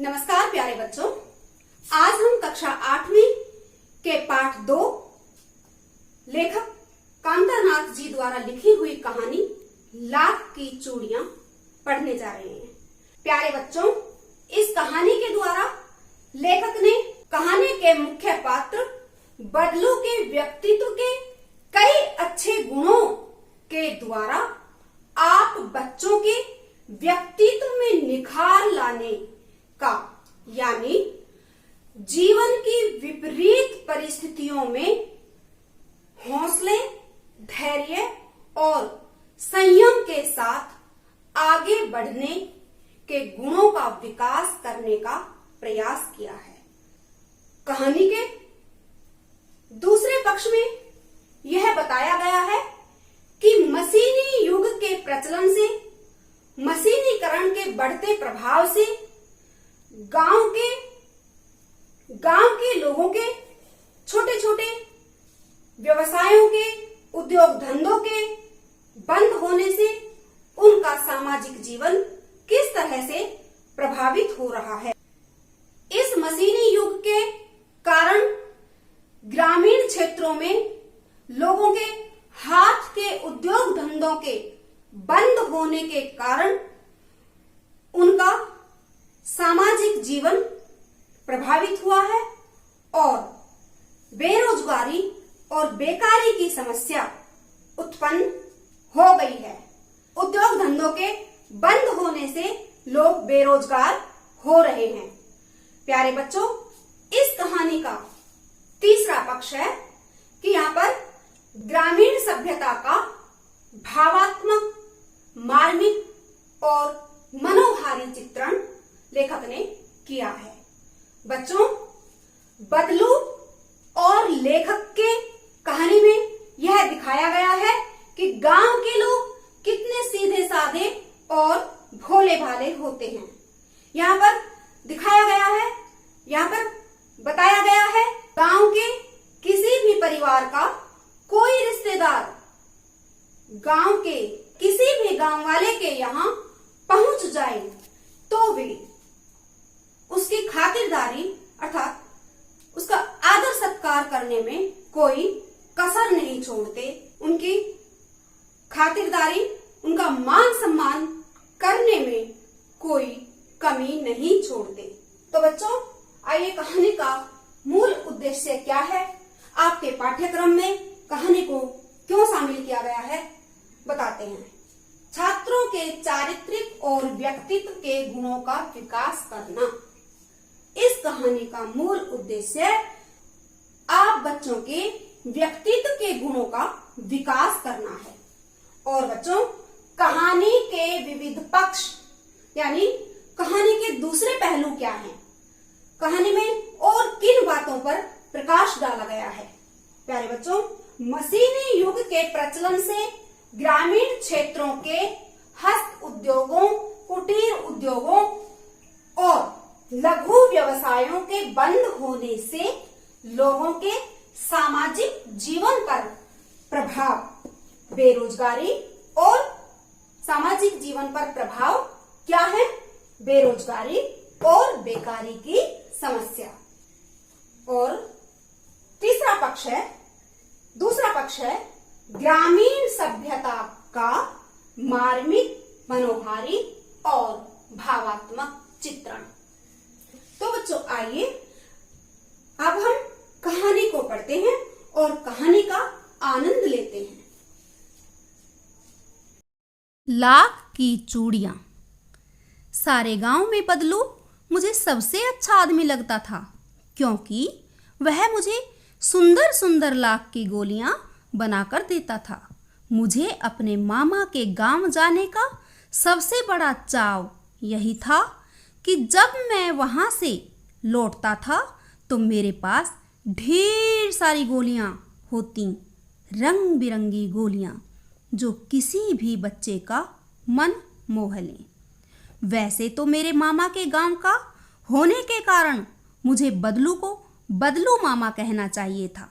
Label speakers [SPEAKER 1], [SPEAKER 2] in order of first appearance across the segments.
[SPEAKER 1] नमस्कार प्यारे बच्चों, आज हम कक्षा 8वीं के पाठ 2 लेखक कांतानाथ जी द्वारा लिखी हुई कहानी लाख की चूड़ियां पढ़ने जा रहे हैं। प्यारे बच्चों, इस कहानी के द्वारा लेखक ने कहानी के मुख्य पात्र बदलू के व्यक्तित्व के कई अच्छे गुणों के द्वारा आप बच्चों के व्यक्तित्व में निखार लाने का, यानी जीवन की विपरीत परिस्थितियों में हौसले, धैर्य और संयम के साथ आगे बढ़ने के गुणों का विकास करने का प्रयास किया है। कहानी के दूसरे पक्ष में यह बताया गया है कि मशीनी युग के प्रचलन से, मशीनीकरण के बढ़ते प्रभाव से गांव के लोगों के छोटे छोटे व्यवसायों के, उद्योग धंधों के बंद होने से उनका सामाजिक जीवन किस तरह से प्रभावित हो रहा है। इस मशीनी युग के कारण ग्रामीण क्षेत्रों में लोगों के हाथ के उद्योग धंधों के बंद होने के कारण उनका सामाजिक जीवन प्रभावित हुआ है और बेरोजगारी और बेकारी की समस्या उत्पन्न हो गई है। उद्योग धंधों के बंद होने से लोग बेरोजगार हो रहे हैं। प्यारे बच्चों, इस कहानी का तीसरा पक्ष है कि यहाँ पर ग्रामीण सभ्यता का भावात्मक, मार्मिक और मनोहारी चित्रण लेखक ने किया है। बच्चों, बदलू और लेखक के कहानी में यह दिखाया गया है कि गांव के लोग कितने सीधे साधे और भोले भाले होते हैं। यहाँ पर दिखाया गया है, यहाँ पर बताया गया है, गांव के किसी भी परिवार का कोई रिश्तेदार गांव के किसी भी गांव वाले के यहाँ पहुंच जाए तो वे उसकी खातिरदारी अर्थात उसका आदर सत्कार करने में कोई कसर नहीं छोड़ते। उनकी खातिरदारी, उनका मान सम्मान करने में कोई कमी नहीं छोड़ते। तो बच्चों, आइए कहानी का मूल उद्देश्य क्या है, आपके पाठ्यक्रम में कहानी को क्यों शामिल किया गया है, बताते हैं। छात्रों के चारित्रिक और व्यक्तित्व के गुणों का विकास करना, इस कहानी का मूल उद्देश्य आप बच्चों के व्यक्तित्व के गुणों का विकास करना है। और बच्चों, कहानी के विविध पक्ष यानी कहानी के दूसरे पहलू क्या हैं, कहानी में और किन बातों पर प्रकाश डाला गया है। प्यारे बच्चों, मशीनी युग के प्रचलन से ग्रामीण क्षेत्रों के हस्त उद्योगों, कुटीर उद्योगों और लघु व्यवसायों के बंद होने से लोगों के सामाजिक जीवन पर प्रभाव, बेरोजगारी और सामाजिक जीवन पर प्रभाव क्या है, बेरोजगारी और बेकारी की समस्या। और तीसरा पक्ष है, दूसरा पक्ष है ग्रामीण सभ्यता का मार्मिक, मनोहारी और भावात्मक चित्रण। तो बच्चों, आइए अब हम कहानी को पढ़ते हैं और कहानी का आनंद लेते हैं।
[SPEAKER 2] लाख की चूड़ियां। सारे गांव में बदलू मुझे सबसे अच्छा आदमी लगता था, क्योंकि वह मुझे सुंदर सुंदर लाख की गोलियां बनाकर देता था। मुझे अपने मामा के गांव जाने का सबसे बड़ा चाव यही था कि जब मैं वहां से लौटता था तो मेरे पास ढेर सारी गोलियां होती, रंग बिरंगी गोलियां जो किसी भी बच्चे का मन मोह लें। वैसे तो मेरे मामा के गांव का होने के कारण मुझे बदलू को बदलू मामा कहना चाहिए था,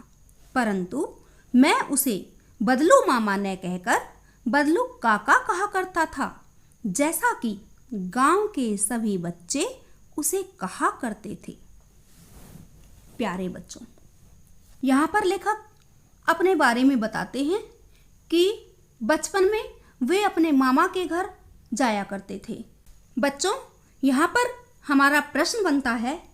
[SPEAKER 2] परंतु मैं उसे बदलू मामा न कहकर बदलू काका कहा करता था, जैसा कि गांव के सभी बच्चे उसे कहा करते थे। प्यारे बच्चों, यहाँ पर लेखक अपने बारे में बताते हैं कि बचपन में वे अपने मामा के घर जाया करते थे। बच्चों, यहाँ पर हमारा प्रश्न बनता है,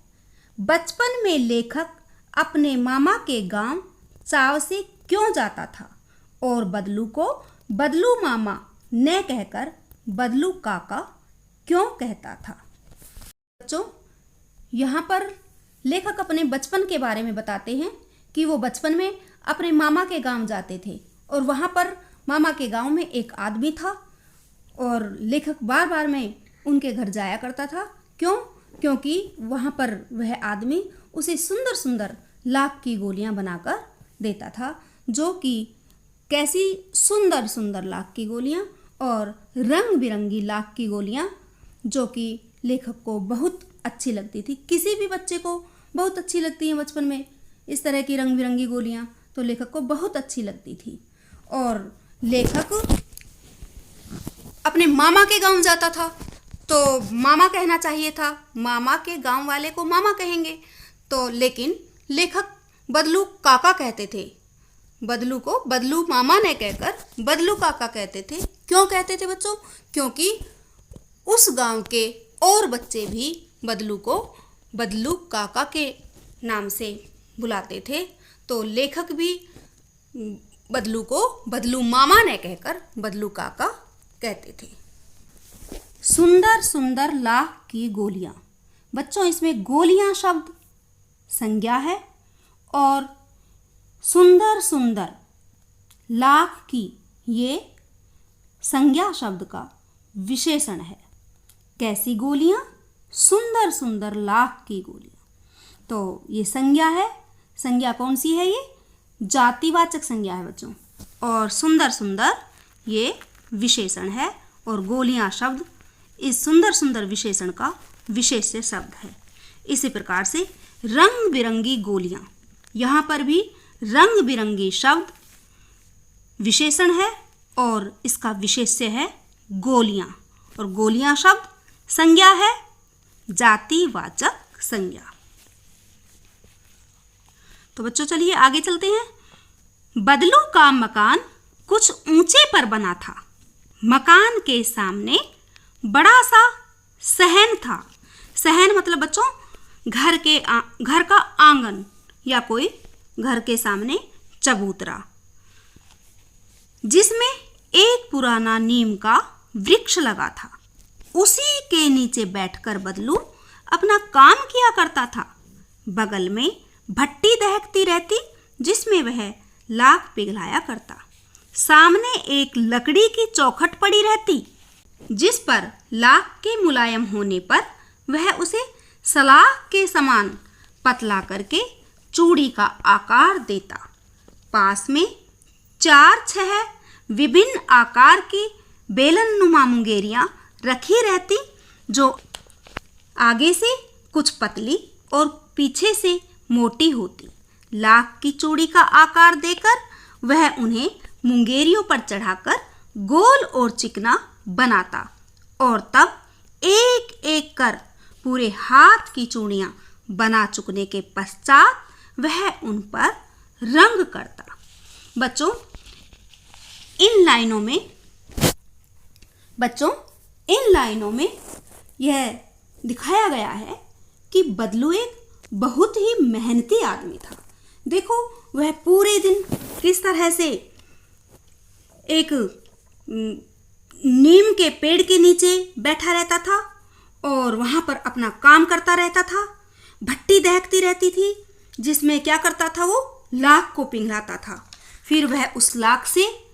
[SPEAKER 2] बचपन में लेखक अपने मामा के गांव चाव से क्यों जाता था और बदलू को बदलू मामा न कहकर बदलू काका क्यों कहता था? बच्चों, यहाँ पर लेखक अपने बचपन के बारे में बताते हैं कि वो बचपन में अपने मामा के गांव जाते थे और वहाँ पर मामा के गांव में एक आदमी था और लेखक बार बार में उनके घर जाया करता था। क्यों? क्योंकि वहाँ पर वह आदमी उसे सुंदर सुंदर लाख की गोलियाँ बनाकर देता था, जो कि कैसी सुंदर सुंदर लाख की गोलियाँ और रंग बिरंगी लाख की गोलियाँ, जो कि लेखक को बहुत अच्छी लगती थी। किसी भी बच्चे को बहुत अच्छी लगती हैं बचपन में इस तरह की रंग बिरंगी गोलियाँ, तो लेखक को बहुत अच्छी लगती थी। और लेखक अपने मामा के गांव जाता था तो मामा कहना चाहिए था, मामा के गांव वाले को मामा कहेंगे, तो लेकिन लेखक बदलू काका कहते थे। बदलू को बदलू मामा ने कहकर बदलू काका कहते थे। क्यों कहते थे बच्चों? क्योंकि उस गांव के और बच्चे भी बदलू को बदलू काका के नाम से बुलाते थे, तो लेखक भी बदलू को बदलू मामा ने कहकर बदलू काका कहते थे। सुंदर सुंदर लाख की गोलियां। बच्चों, इसमें गोलियां शब्द संज्ञा है और सुंदर सुंदर लाख की ये संज्ञा शब्द का विशेषण है। कैसी गोलियां? सुंदर सुंदर लाख की गोलियां। तो ये संज्ञा है। संज्ञा कौन सी है? ये जातिवाचक संज्ञा है बच्चों। और सुंदर सुंदर ये विशेषण है और गोलियां शब्द इस सुंदर सुंदर विशेषण का विशेष्य शब्द है। इसी प्रकार से रंग बिरंगी गोलियां, यहाँ पर भी रंग बिरंगी शब्द विशेषण है और इसका विशेष्य है गोलियां, और गोलियां शब्द संज्ञा है, जातिवाचक संज्ञा। तो बच्चों चलिए आगे चलते हैं। बदलू का मकान कुछ ऊंचे पर बना था। मकान के सामने बड़ा सा सहन था। सहन मतलब बच्चों घर का आंगन या कोई घर के सामने चबूतरा, जिसमें एक पुराना नीम का वृक्ष लगा था। उसी के नीचे बैठकर बदलू अपना काम किया करता था। बगल में भट्टी दहकती रहती, जिसमें वह लाख पिघलाया करता। सामने एक लकड़ी की चौखट पड़ी रहती, जिस पर लाख के मुलायम होने पर वह उसे सलाख के समान पतला करके चूड़ी का आकार देता। पास में 4-6 विभिन्न आकार की बेलननुमा मुंगेरियां रखी रहती, जो आगे से कुछ पतली और पीछे से मोटी होती। लाख की चूड़ी का आकार देकर वह उन्हें मुंगेरियों पर चढ़ाकर गोल और चिकना बनाता और तब एक एक कर पूरे हाथ की चूड़ियाँ बना चुकने के पश्चात वह उन पर रंग करता। बच्चों इन लाइनों में यह दिखाया गया है कि बदलू एक बहुत ही मेहनती आदमी था। देखो वह पूरे दिन किस तरह से एक नीम के पेड़ के नीचे बैठा रहता था और वहाँ पर अपना काम करता रहता था। भट्टी दहकती रहती थी, जिसमें क्या करता था, वो लाख को पिघलाता था। फिर वह उस लाख से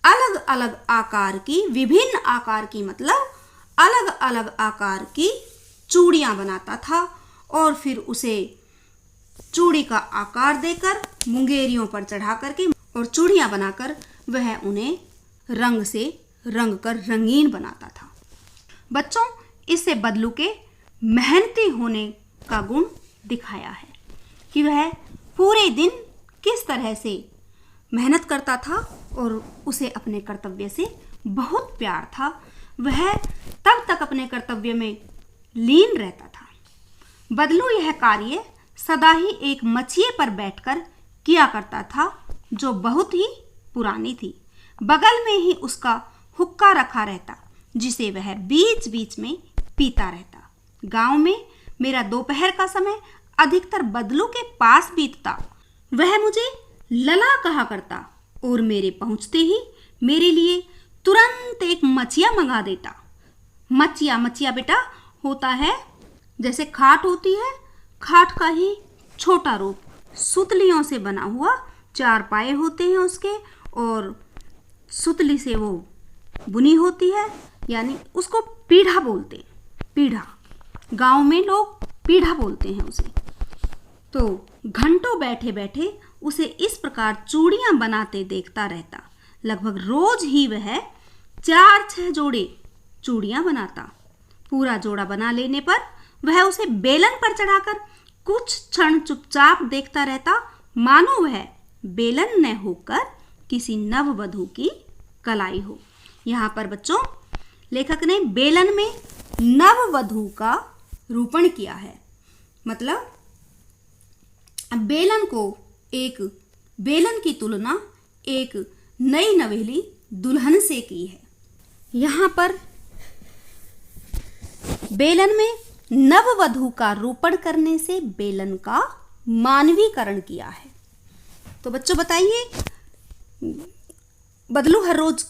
[SPEAKER 2] अलग अलग आकार की, विभिन्न आकार की मतलब अलग अलग आकार की चूड़ियाँ बनाता था और फिर उसे चूड़ी का आकार देकर मुंगेरियों पर चढ़ा करके और चूड़ियाँ बनाकर वह उन्हें रंग से रंग कर रंगीन बनाता था। बच्चों इससे बदलू के मेहनती होने का गुण दिखाया है कि वह पूरे दिन किस तरह से मेहनत करता था और उसे अपने कर्तव्य से बहुत प्यार था। वह तब तक अपने कर्तव्य में लीन रहता था। बदलू यह कार्य सदा ही एक मचिए पर बैठकर किया करता था, जो बहुत ही पुरानी थी। बगल में ही उसका हुक्का रखा रहता, जिसे वह बीच बीच में पीता रहता। गांव में मेरा दोपहर का समय अधिकतर बदलू के पास बीतता। वह मुझे लला कहा करता और मेरे पहुंचते ही मेरे लिए तुरंत एक मचिया मंगा देता। मचिया मचिया बेटा होता है जैसे खाट होती है, खाट का ही छोटा रूप। सुतलियों से बना हुआ 4 पाए होते हैं उसके, और सुतली से वो बुनी होती है, यानी उसको पीढ़ा बोलते हैं। पीढ़ा गांव में लोग पीढ़ा बोलते हैं उसे। तो घंटों बैठे बैठे उसे इस प्रकार चूड़ियां बनाते देखता रहता। लगभग रोज ही वह 4-6 जोड़े चूड़ियां बनाता। पूरा जोड़ा बना लेने पर वह उसे बेलन पर चढ़ाकर कुछ क्षण चुपचाप देखता रहता, मानो वह बेलन न होकर किसी नववधू की कलाई हो। यहाँ पर बच्चों लेखक ने बेलन में नववधू का रूपण किया है। मतलब बेलन की तुलना एक नई नवेली दुल्हन से की है। यहाँ पर बेलन में नववधू का रूपण करने से बेलन का मानवीकरण किया है। तो बच्चों बताइए, बदलू हर रोज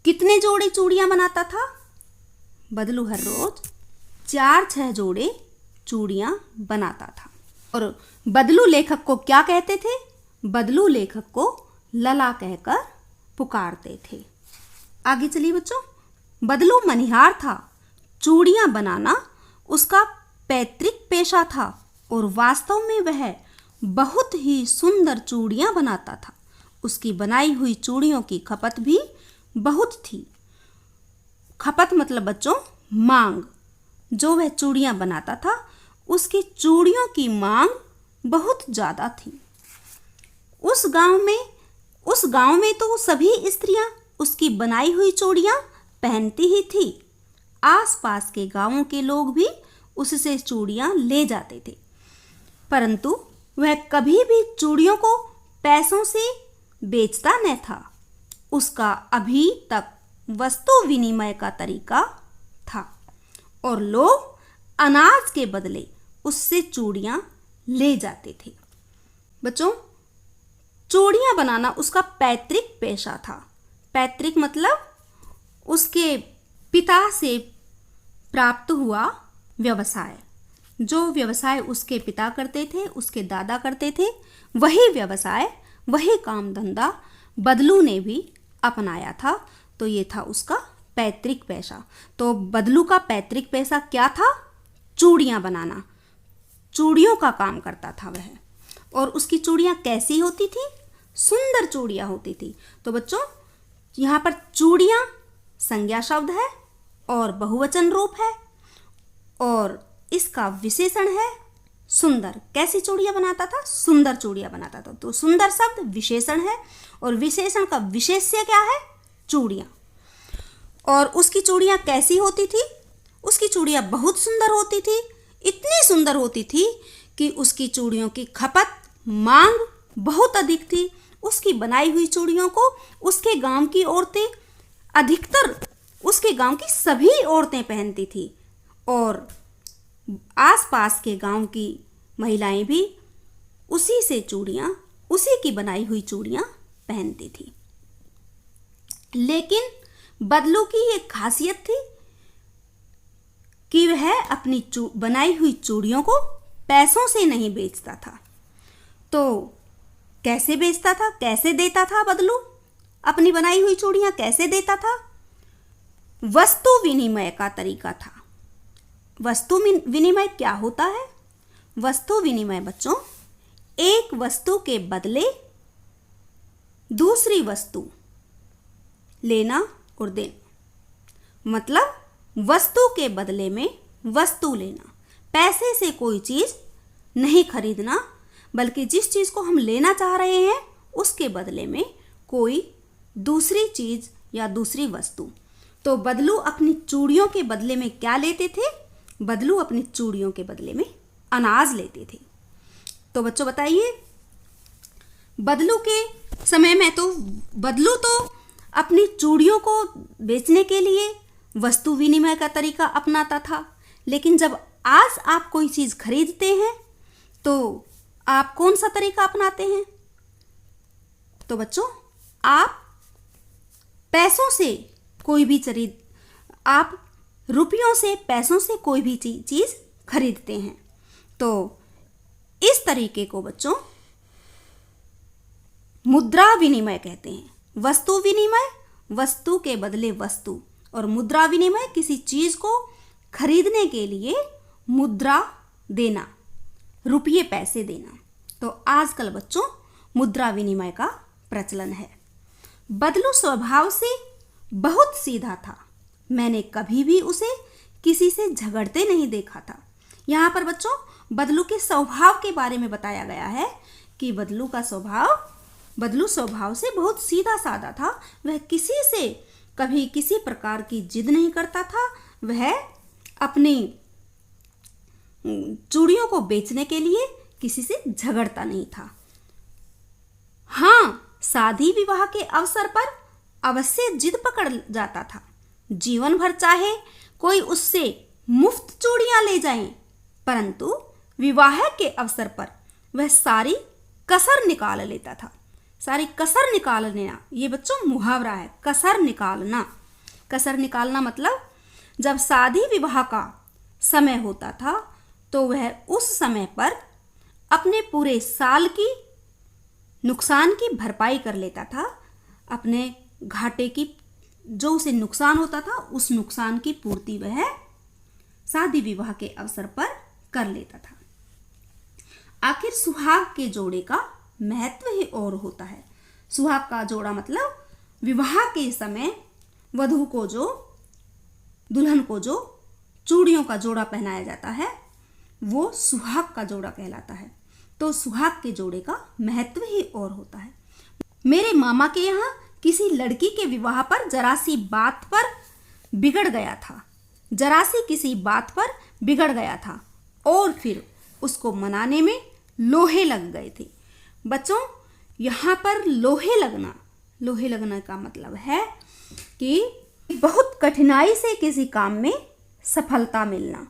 [SPEAKER 2] कितने जोड़े चूड़ियां बनाता था? बदलू हर रोज 4-6 जोड़े चूड़ियां बनाता था। और बदलू लेखक को क्या कहते थे? बदलू लेखक को लला कहकर पुकारते थे। आगे चलिए बच्चों। बदलू मनिहार था। चूड़ियां बनाना उसका पैतृक पेशा था और वास्तव में वह बहुत ही सुंदर चूड़ियां बनाता था। उसकी बनाई हुई चूड़ियों की खपत भी बहुत थी। खपत मतलब बच्चों मांग। जो वह चूड़ियां बनाता था उसकी चूड़ियों की मांग बहुत ज़्यादा थी। उस गांव में तो सभी स्त्रियां उसकी बनाई हुई चूड़ियां पहनती ही थी। आसपास के गांवों के लोग भी उससे चूड़ियां ले जाते थे, परंतु वह कभी भी चूड़ियों को पैसों से बेचता न था। उसका अभी तक वस्तु विनिमय का तरीका था और लोग अनाज के बदले उससे चूड़ियां ले जाते थे। बच्चों, चूड़ियां बनाना उसका पैतृक पेशा था। पैतृक मतलब उसके पिता से प्राप्त हुआ व्यवसाय। जो व्यवसाय उसके पिता करते थे, उसके दादा करते थे, वही व्यवसाय, वही काम धंधा बदलू ने भी अपनाया था। तो ये था उसका पैतृक पेशा। तो बदलू का पैतृक पेशा क्या था? चूड़ियां बनाना। चूड़ियों का काम करता था वह। और उसकी चूड़ियां कैसी होती थी? सुंदर चूड़ियां होती थी। तो बच्चों यहाँ पर चूड़ियां संज्ञा शब्द है और बहुवचन रूप है और इसका विशेषण है सुंदर। कैसी चूड़ियां बनाता था? सुंदर चूड़ियां बनाता था। तो सुंदर शब्द विशेषण है और विशेषण का विशेष्य क्या है? चूड़ियां। और उसकी चूड़ियां कैसी होती थी? उसकी चूड़ियां बहुत सुंदर होती थी। इतनी सुंदर होती थी कि उसकी चूड़ियों की खपत, मांग बहुत अधिक थी। उसकी बनाई हुई चूड़ियों को उसके गांव की औरतें, अधिकतर उसके गांव की सभी औरतें पहनती थी और आसपास के गांव की महिलाएं भी उसी से चूड़ियां, उसी की बनाई हुई चूड़ियां पहनती थी। लेकिन बदलू की एक खासियत थी कि वह अपनी बनाई हुई चूड़ियों को पैसों से नहीं बेचता था। तो कैसे बेचता था, कैसे देता था बदलू? अपनी बनाई हुई चूड़ियां कैसे देता था? वस्तु विनिमय का तरीका था। वस्तु विनिमय क्या होता है? वस्तु विनिमय बच्चों एक वस्तु के बदले दूसरी वस्तु लेना और देना। मतलब वस्तु के बदले में वस्तु लेना। पैसे से कोई चीज नहीं खरीदना, बल्कि जिस चीज को हम लेना चाह रहे हैं उसके बदले में कोई दूसरी चीज या दूसरी वस्तु। तो बदलू अपनी चूड़ियों के बदले में क्या लेते थे? बदलू अपनी चूड़ियों के बदले में अनाज लेते थे। तो बच्चों बताइए, बदलू के समय में तो बदलू तो अपनी चूड़ियों को बेचने के लिए वस्तु विनिमय का तरीका अपनाता था, लेकिन जब आज आप कोई चीज़ खरीदते हैं तो आप कौन सा तरीका अपनाते हैं? तो बच्चों, आप पैसों से कोई भी आप रुपयों से, पैसों से कोई भी चीज़ खरीदते हैं। तो इस तरीके को बच्चों मुद्रा विनिमय कहते हैं। वस्तु विनिमय, वस्तु के बदले वस्तु, और मुद्रा विनिमय किसी चीज़ को खरीदने के लिए मुद्रा देना, रुपये पैसे देना। तो आजकल बच्चों मुद्रा विनिमय का प्रचलन है। बदलू स्वभाव से बहुत सीधा था। मैंने कभी भी उसे किसी से झगड़ते नहीं देखा था। यहाँ पर बच्चों बदलू के स्वभाव के बारे में बताया गया है कि बदलू स्वभाव से बहुत सीधा साधा था। वह किसी से कभी किसी प्रकार की जिद नहीं करता था। वह अपनी चूड़ियों को बेचने के लिए किसी से झगड़ता नहीं था। हाँ, शादी विवाह के अवसर पर अवश्य जिद पकड़ जाता था। जीवन भर चाहे कोई उससे मुफ्त चूड़ियां ले जाए, परंतु विवाह के अवसर पर वह सारी कसर निकाल लेता था। सारी कसर निकाल लेना, ये बच्चों मुहावरा है, कसर निकालना। कसर निकालना मतलब जब शादी विवाह का समय होता था तो वह उस समय पर अपने पूरे साल की नुकसान की भरपाई कर लेता था। अपने घाटे की जो उसे नुकसान होता था उस नुकसान की पूर्ति वह शादी विवाह के अवसर पर कर लेता था। आखिर सुहाग के जोड़े का महत्व ही और होता है। सुहाग का जोड़ा मतलब विवाह के समय वधू को दुल्हन को जो चूड़ियों का जोड़ा पहनाया जाता है वो सुहाग का जोड़ा कहलाता है। तो सुहाग के जोड़े का महत्व ही और होता है। मेरे मामा के यहाँ किसी लड़की के विवाह पर जरा सी बात पर बिगड़ गया था और फिर उसको मनाने में लोहे लग गए थे। बच्चों, यहाँ पर लोहे लगना का मतलब है कि बहुत कठिनाई से किसी काम में सफलता मिलना,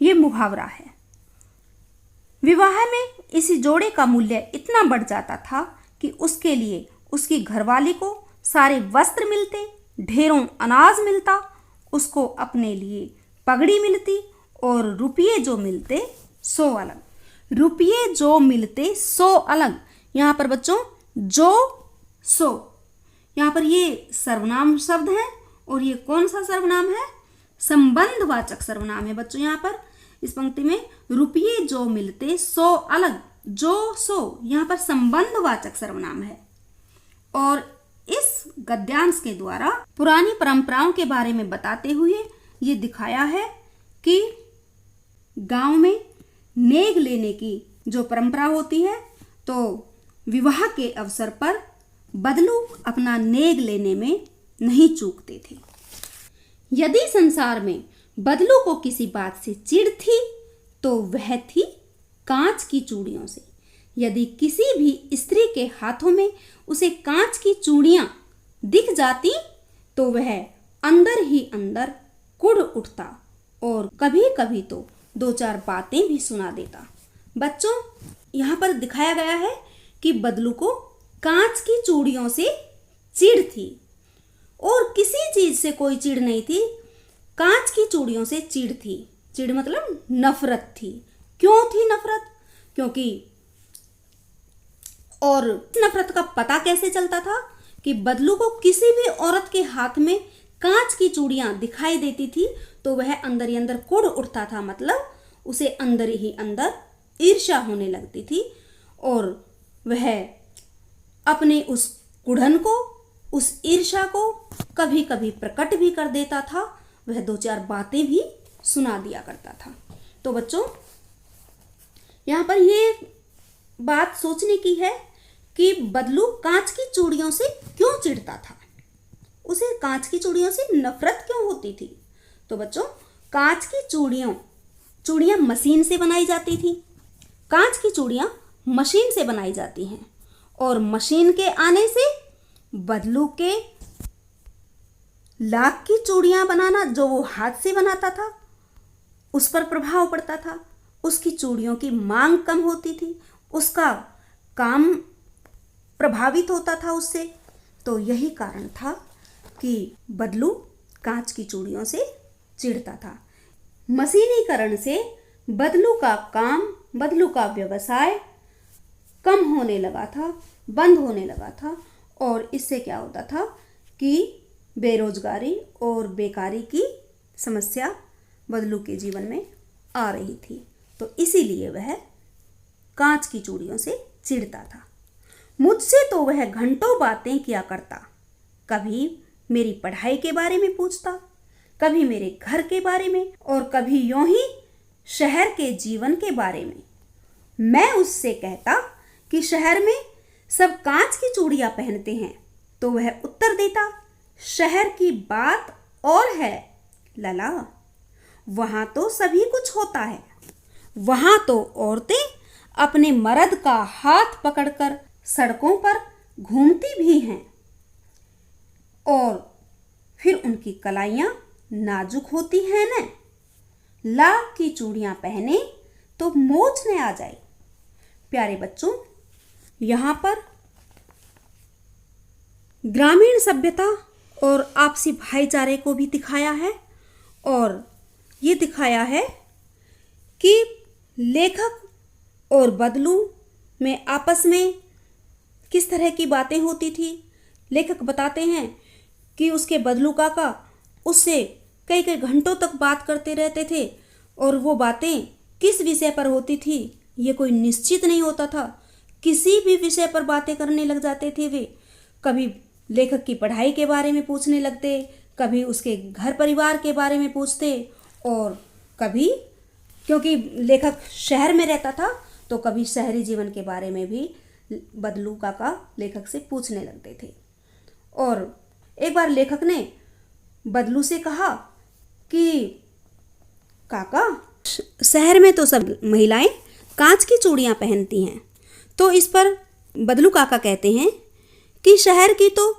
[SPEAKER 2] ये मुहावरा है। विवाह में इसी जोड़े का मूल्य इतना बढ़ जाता था कि उसके लिए उसकी घरवाली को सारे वस्त्र मिलते, ढेरों अनाज मिलता, उसको अपने लिए पगड़ी मिलती और रुपये जो मिलते 100 अलग। यहाँ पर बच्चों यहाँ पर ये सर्वनाम शब्द है और ये कौन सा सर्वनाम है? संबंधवाचक सर्वनाम है। बच्चों यहाँ पर इस पंक्ति में रुपये जो मिलते 100 अलग, यहाँ पर संबंधवाचक सर्वनाम है। और इस गद्यांश के द्वारा पुरानी परंपराओं के बारे में बताते हुए ये दिखाया है कि गांव में नेग लेने की जो परंपरा होती है, तो विवाह के अवसर पर बदलू अपना नेग लेने में नहीं चूकते थे। यदि संसार में बदलू को किसी बात से चिढ़ थी तो वह थी कांच की चूड़ियों से। यदि किसी भी स्त्री के हाथों में उसे कांच की चूड़ियां दिख जाती तो वह अंदर ही अंदर कुढ़ उठता और कभी कभी तो 2-4 बातें भी सुना देता। बच्चों, यहाँ पर दिखाया गया है कि बदलू को कांच की चूड़ियों से चिढ़ थी और किसी चीज से कोई चिढ़ नहीं थी, कांच की चूड़ियों से चिढ़ थी। चिढ़ मतलब नफरत थी। क्यों थी नफरत? क्योंकि और नफरत का पता कैसे चलता था कि बदलू को किसी भी औरत के हाथ में कांच की चूड़ियां दिखाई देती थी तो वह अंदर ही अंदर कुढ़ उठता था, मतलब उसे अंदर ही अंदर ईर्ष्या होने लगती थी और वह अपने उस कुढ़न को, उस ईर्ष्या को कभी कभी प्रकट भी कर देता था। वह 2-4 बातें भी सुना दिया करता था। तो बच्चों, यहाँ पर ये बात सोचने की है कि बदलू कांच की चूड़ियों से क्यों चिढ़ता था, उसे कांच की चूड़ियों से नफरत क्यों होती थी। तो बच्चों, कांच की चूड़ियाँ मशीन से बनाई जाती थी। कांच की चूड़ियाँ मशीन से बनाई जाती हैं और मशीन के आने से बदलू के लाख की चूड़ियाँ बनाना, जो वो हाथ से बनाता था, उस पर प्रभाव पड़ता था। उसकी चूड़ियों की मांग कम होती थी, उसका काम प्रभावित होता था उससे। तो यही कारण था कि बदलू कांच की चूड़ियों से चिढ़ता था। मशीनीकरण से बदलू का काम, बदलू का व्यवसाय कम होने लगा था, बंद होने लगा था और इससे क्या होता था कि बेरोजगारी और बेकारी की समस्या बदलू के जीवन में आ रही थी। तो इसीलिए वह कांच की चूड़ियों से चिढ़ता था। मुझसे तो वह घंटों बातें किया करता। कभी मेरी पढ़ाई के बारे में पूछता, कभी मेरे घर के बारे में और कभी यूं ही शहर के जीवन के बारे में। मैं उससे कहता कि शहर में सब कांच की चूड़ियां पहनते हैं, तो वह उत्तर देता, शहर की बात और है लला, वहां तो सभी कुछ होता है। वहां तो औरतें अपने मर्द का हाथ पकड़कर सड़कों पर घूमती भी हैं और फिर उनकी कलाइयां नाजुक होती हैं न। लाख की चूड़ियां पहने तो मोच न आ जाए। प्यारे बच्चों, यहाँ पर ग्रामीण सभ्यता और आपसी भाईचारे को भी दिखाया है और ये दिखाया है कि लेखक और बदलू में आपस में किस तरह की बातें होती थी। लेखक बताते हैं कि उसके बदलू काका उससे कई कई घंटों तक बात करते रहते थे और वो बातें किस विषय पर होती थी ये कोई निश्चित नहीं होता था। किसी भी विषय पर बातें करने लग जाते थे वे। कभी लेखक की पढ़ाई के बारे में पूछने लगते, कभी उसके घर परिवार के बारे में पूछते और कभी, क्योंकि लेखक शहर में रहता था, तो कभी शहरी जीवन के बारे में भी बदलू काका लेखक से पूछने लगते थे। और एक बार लेखक ने बदलू से कहा कि काका, शहर में तो सब महिलाएं कांच की चूड़ियां पहनती हैं। तो इस पर बदलू काका कहते हैं कि शहर की तो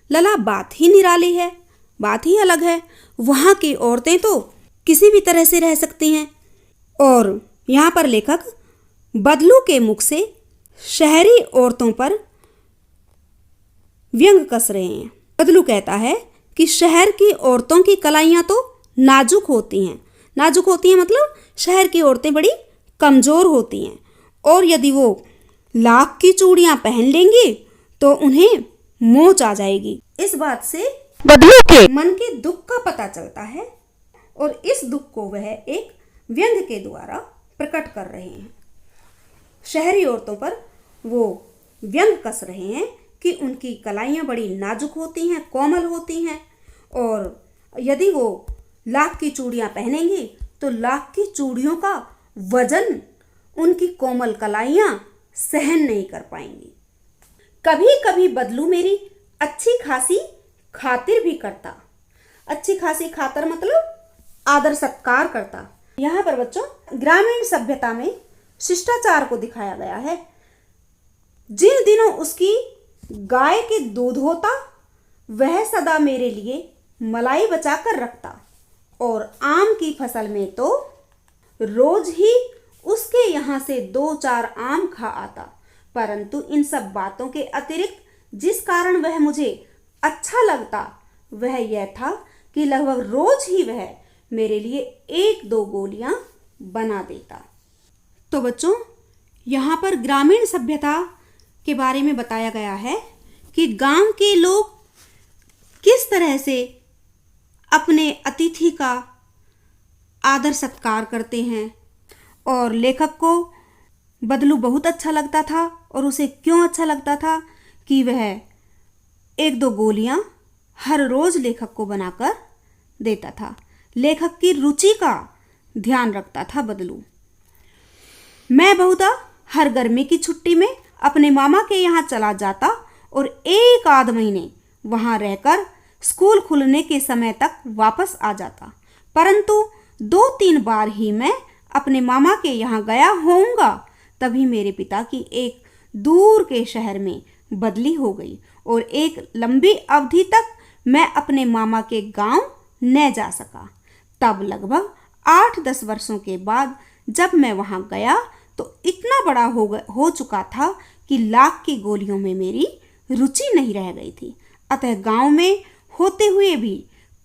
[SPEAKER 2] लला बात ही निराली है, बात ही अलग है। वहाँ की औरतें तो किसी भी तरह से रह सकती हैं। और यहाँ पर लेखक बदलू के मुख से शहरी औरतों पर व्यंग कस रहे हैं। बदलू कहता है कि शहर की औरतों की कलाइयाँ तो नाजुक होती हैं। नाजुक होती हैं मतलब शहर की औरतें बड़ी कमज़ोर होती हैं और यदि वो लाख की चूड़ियाँ पहन लेंगी तो उन्हें मोच आ जाएगी। इस बात से बदलू के मन के दुख का पता चलता है और इस दुख को वह एक व्यंग के द्वारा प्रकट कर रहे हैं। शहरी औरतों पर वो व्यंग कस रहे हैं कि उनकी कलाइयाँ बड़ी नाजुक होती हैं, कोमल होती हैं और यदि वो लाख की चूड़ियाँ पहनेंगी तो लाख की चूड़ियों का वजन उनकी कोमल कलाइयाँ सहन नहीं कर पाएंगी। कभी कभी बदलू मेरी अच्छी खासी खातिर भी करता। अच्छी खासी खातिर मतलब आदर सत्कार करता। यहाँ पर बच्चों ग्रामीण सभ्यता में शिष्टाचार को दिखाया गया है। जिन दिनों उसकी गाय के दूध होता वह सदा मेरे लिए मलाई बचा कर रखता और आम की फसल में तो रोज ही उसके यहाँ से 2-4 आम खा आता। परंतु इन सब बातों के अतिरिक्त जिस कारण वह मुझे अच्छा लगता वह यह था कि लगभग रोज ही वह मेरे लिए 1-2 गोलियां बना देता। तो बच्चों यहाँ पर ग्रामीण सभ्यता के बारे में बताया गया है कि गांव के लोग किस तरह से अपने अतिथि का आदर सत्कार करते हैं और लेखक को बदलू बहुत अच्छा लगता था। और उसे क्यों अच्छा लगता था कि वह 1-2 गोलियां हर रोज लेखक को बनाकर देता था। लेखक की रुचि का ध्यान रखता था बदलू। मैं बहुधा हर गर्मी की छुट्टी में अपने मामा के यहाँ चला जाता और 1-आध महीने वहाँ रहकर स्कूल खुलने के समय तक वापस आ जाता। परंतु 2-3 बार ही मैं अपने मामा के यहाँ गया होऊंगा, तभी मेरे पिता की एक दूर के शहर में बदली हो गई और एक लंबी अवधि तक मैं अपने मामा के गांव न जा सका। तब लगभग 8-10 वर्षों के बाद जब मैं वहां गया तो इतना बड़ा हो चुका था कि लाख की गोलियों में मेरी रुचि नहीं रह गई थी। अतः गांव में होते हुए भी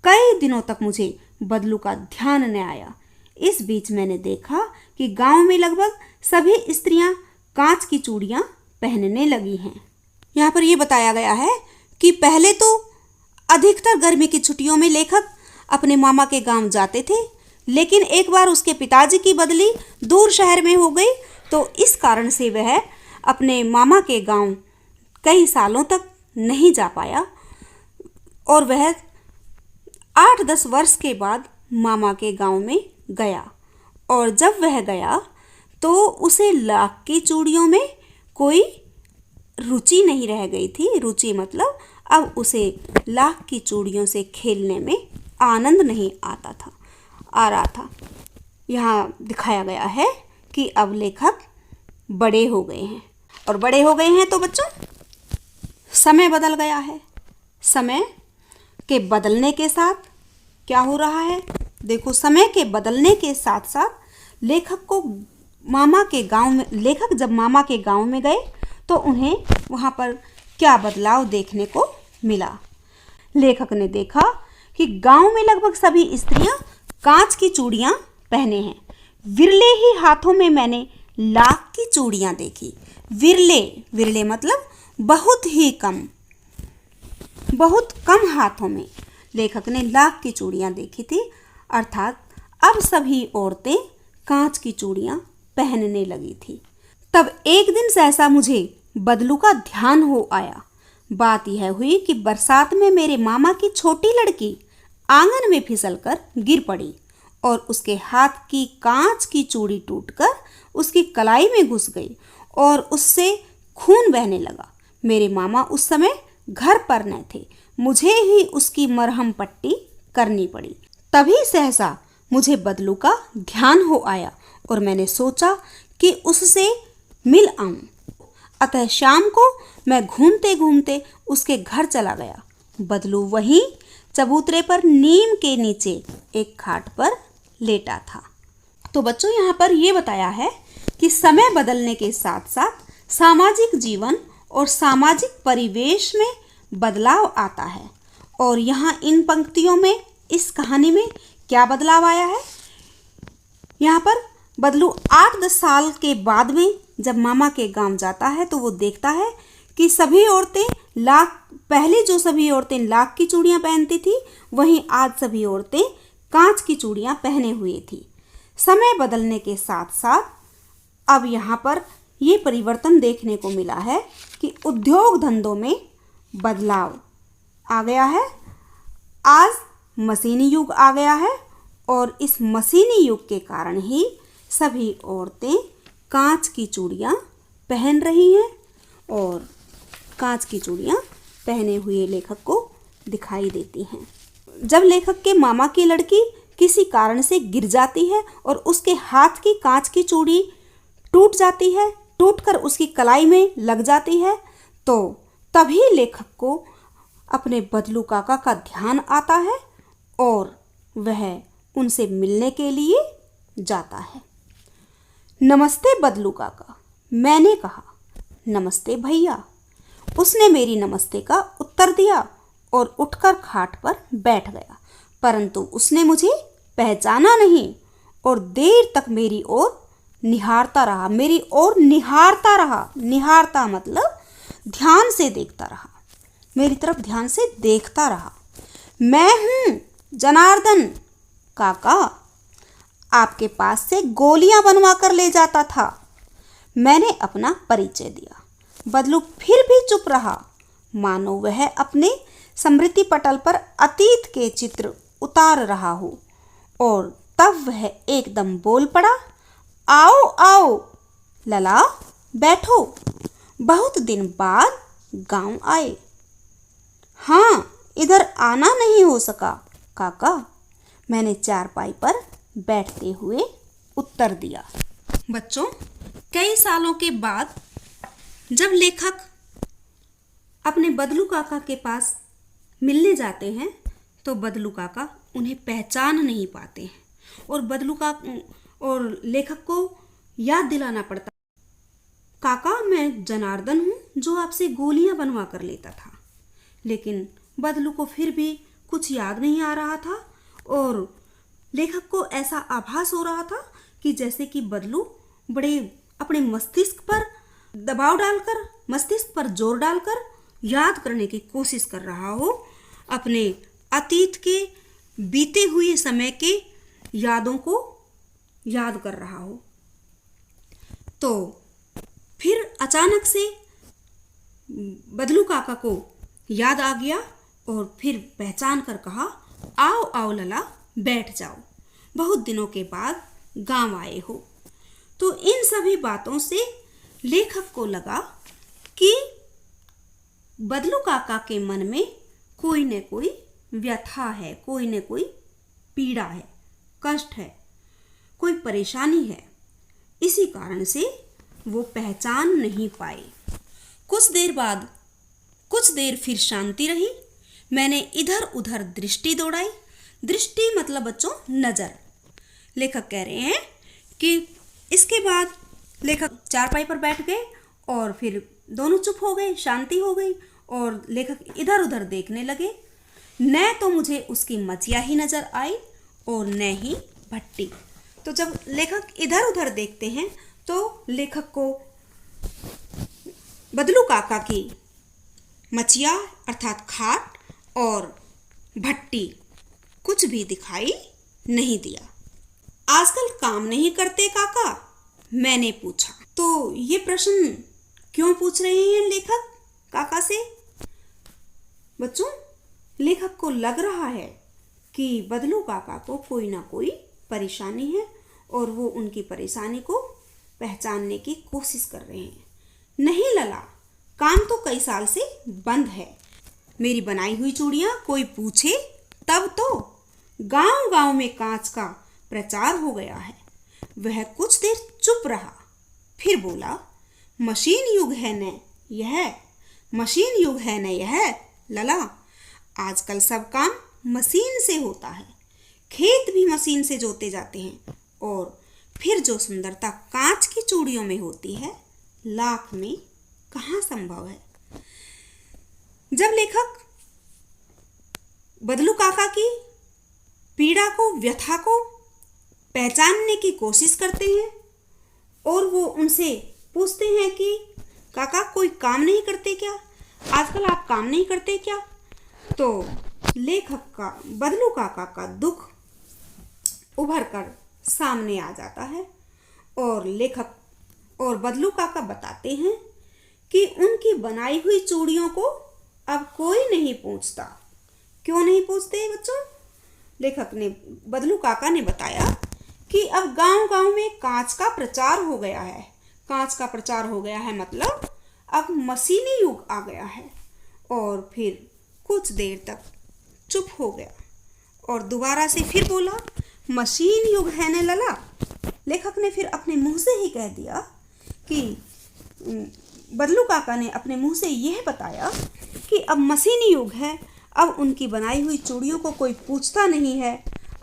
[SPEAKER 2] कई दिनों तक मुझे बदलू का ध्यान न आया। इस बीच मैंने देखा कि गांव में लगभग सभी स्त्रियां कांच की चूड़ियां पहनने लगी हैं। यहाँ पर यह बताया गया है कि पहले तो अधिकतर गर्मी की छुट्टियों में लेखक अपने मामा के गांव जाते थे, लेकिन एक बार उसके पिताजी की बदली दूर शहर में हो गई, तो इस कारण से वह अपने मामा के गांव कई सालों तक नहीं जा पाया और वह 8-10 वर्ष के बाद मामा के गांव में गया। और जब वह गया तो उसे लाख की चूड़ियों में कोई रुचि नहीं रह गई थी। रुचि मतलब अब उसे लाख की चूड़ियों से खेलने में आनंद नहीं आ रहा था। यहाँ दिखाया गया है कि अब लेखक बड़े हो गए हैं, और बड़े हो गए हैं तो बच्चों समय बदल गया है। समय के बदलने के साथ क्या हो रहा है? देखो, समय के बदलने के साथ साथ लेखक जब मामा के गांव में गए तो उन्हें वहां पर क्या बदलाव देखने को मिला। लेखक ने देखा कि गांव में लगभग सभी स्त्रियां कांच की चूड़ियां पहने हैं। विरले ही हाथों में मैंने लाख की चूड़ियां देखी। विरले मतलब बहुत ही कम, बहुत कम हाथों में लेखक ने लाख की चूड़ियां देखी थी। अर्थात अब सभी औरतें कांच की चूड़ियां पहनने लगी थी। तब एक दिन सहसा मुझे बदलू का ध्यान हो आया। बात यह हुई कि बरसात में मेरे मामा की छोटी लड़की आंगन में फिसलकर गिर पड़ी और उसके हाथ की कांच की चूड़ी टूटकर उसकी कलाई में घुस गई और उससे खून बहने लगा। मेरे मामा उस समय घर पर न थे, मुझे ही उसकी मरहम पट्टी करनी पड़ी। तभी सहसा मुझे बदलू का ध्यान हो आया और मैंने सोचा कि उससे मिल आऊं। अतः शाम को मैं घूमते घूमते उसके घर चला गया। बदलू वहीं चबूतरे पर नीम के नीचे एक खाट पर लेटा था। तो बच्चों, यहाँ पर यह बताया है कि समय बदलने के साथ साथ सामाजिक जीवन और सामाजिक परिवेश में बदलाव आता है। और यहाँ इन पंक्तियों में, इस कहानी में क्या बदलाव आया है? यहाँ पर बदलू 8-10 साल के बाद में जब मामा के गांव जाता है तो वो देखता है कि सभी औरतें पहले जो सभी औरतें लाख की चूड़ियां पहनती थी, वहीं आज सभी औरतें कांच की चूड़ियां पहने हुए थी। समय बदलने के साथ साथ अब यहाँ पर ये परिवर्तन देखने को मिला है कि उद्योग धंधों में बदलाव आ गया है। आज मशीनी युग आ गया है और इस मशीनी युग के कारण ही सभी औरतें कांच की चूड़ियां पहन रही हैं और कांच की चूड़ियां पहने हुए लेखक को दिखाई देती हैं। जब लेखक के मामा की लड़की किसी कारण से गिर जाती है और उसके हाथ की कांच की चूड़ी टूट जाती है, टूटकर उसकी कलाई में लग जाती है, तो तभी लेखक को अपने बदलू काका का ध्यान आता है और वह उनसे मिलने के लिए जाता है। नमस्ते बदलू काका, मैंने कहा। नमस्ते भैया, उसने मेरी नमस्ते का उत्तर दिया और उठकर खाट पर बैठ गया, परंतु उसने मुझे पहचाना नहीं और देर तक मेरी ओर निहारता रहा। निहारता मतलब ध्यान से देखता रहा, मेरी तरफ ध्यान से देखता रहा। मैं हूं जनार्दन काका, आपके पास से गोलियां बनवा कर ले जाता था। मैंने अपना परिचय दिया। बदलू फिर भी चुप रहा, मानो वह अपने स्मृति पटल पर अतीत के चित्र उतार रहा हो। और तब वह एकदम बोल पड़ा, आओ आओ लला, बैठो, बहुत दिन बाद गांव आए। हाँ, इधर आना नहीं हो सका काका, मैंने चारपाई पर बैठते हुए उत्तर दिया। बच्चों, कई सालों के बाद जब लेखक अपने बदलू काका के पास मिलने जाते हैं तो बदलू काका उन्हें पहचान नहीं पाते हैं और बदलू काका और लेखक को याद दिलाना पड़ता, काका मैं जनार्दन हूँ जो आपसे गोलियां बनवा कर लेता था। लेकिन बदलू को फिर भी कुछ याद नहीं आ रहा था और लेखक को ऐसा आभास हो रहा था कि जैसे कि बदलू बड़े अपने मस्तिष्क पर दबाव डालकर, मस्तिष्क पर जोर डालकर याद करने की कोशिश कर रहा हो, अपने अतीत के बीते हुए समय के यादों को याद कर रहा हो। तो फिर अचानक से बदलू काका को याद आ गया और फिर पहचान कर कहा, आओ आओ लला, बैठ जाओ, बहुत दिनों के बाद गांव आए हो। तो इन सभी बातों से लेखक को लगा कि बदलू काका के मन में कोई न कोई व्यथा है, कोई न कोई पीड़ा है, कष्ट है, कोई परेशानी है। इसी कारण से वो पहचान नहीं पाए। कुछ देर बाद, कुछ देर फिर शांति रही। मैंने इधर उधर दृष्टि दौड़ाई। दृष्टि मतलब बच्चों नज़र। लेखक कह रहे हैं कि इसके बाद लेखक चारपाई पर बैठ गए और फिर दोनों चुप हो गए, शांति हो गई और लेखक इधर उधर देखने लगे। न तो मुझे उसकी मचिया ही नज़र आई और न ही भट्टी। तो जब लेखक इधर उधर देखते हैं तो लेखक को बदलू काका की मचिया अर्थात खाट और भट्टी कुछ भी दिखाई नहीं दिया। आजकल काम नहीं करते काका? मैंने पूछा। तो ये प्रश्न क्यों पूछ रहे हैं लेखक काका से? बच्चों, लेखक को लग रहा है कि बदलू काका को कोई ना कोई परेशानी है और वो उनकी परेशानी को पहचानने की कोशिश कर रहे हैं। नहीं लला, काम तो कई साल से बंद है। मेरी बनाई हुई चूड़ियाँ कोई पूछे तब तो। गांव गांव में कांच का प्रचार हो गया है। वह कुछ देर चुप रहा, फिर बोला, मशीन युग है न यह, मशीन युग है न यह लला। आजकल सब काम मशीन से होता है। खेत भी मशीन से जोते जाते हैं और फिर जो सुंदरता कांच की चूड़ियों में होती है, लाख में कहाँ संभव है। जब लेखक बदलू काका की पीड़ा को, व्यथा को पहचानने की कोशिश करते हैं और वो उनसे पूछते हैं कि काका कोई काम नहीं करते क्या? आजकल आप काम नहीं करते क्या? तो लेखक का, बदलू काका का दुख उभर कर सामने आ जाता है और लेखक और बदलू काका बताते हैं कि उनकी बनाई हुई चूड़ियों को अब कोई नहीं पूछता। क्यों नहीं पूछते बच्चों? लेखक ने, बदलू काका ने बताया कि अब गांव-गांव में कांच का प्रचार हो गया है। कांच का प्रचार हो गया है मतलब अब मशीनी युग आ गया है। और फिर कुछ देर तक चुप हो गया और दोबारा से फिर बोला, मशीन युग है न लला। लेखक ने फिर अपने मुंह से ही कह दिया कि बदलू काका ने अपने मुंह से यह बताया कि अब मशीनी युग है, अब उनकी बनाई हुई चूड़ियों को कोई पूछता नहीं है,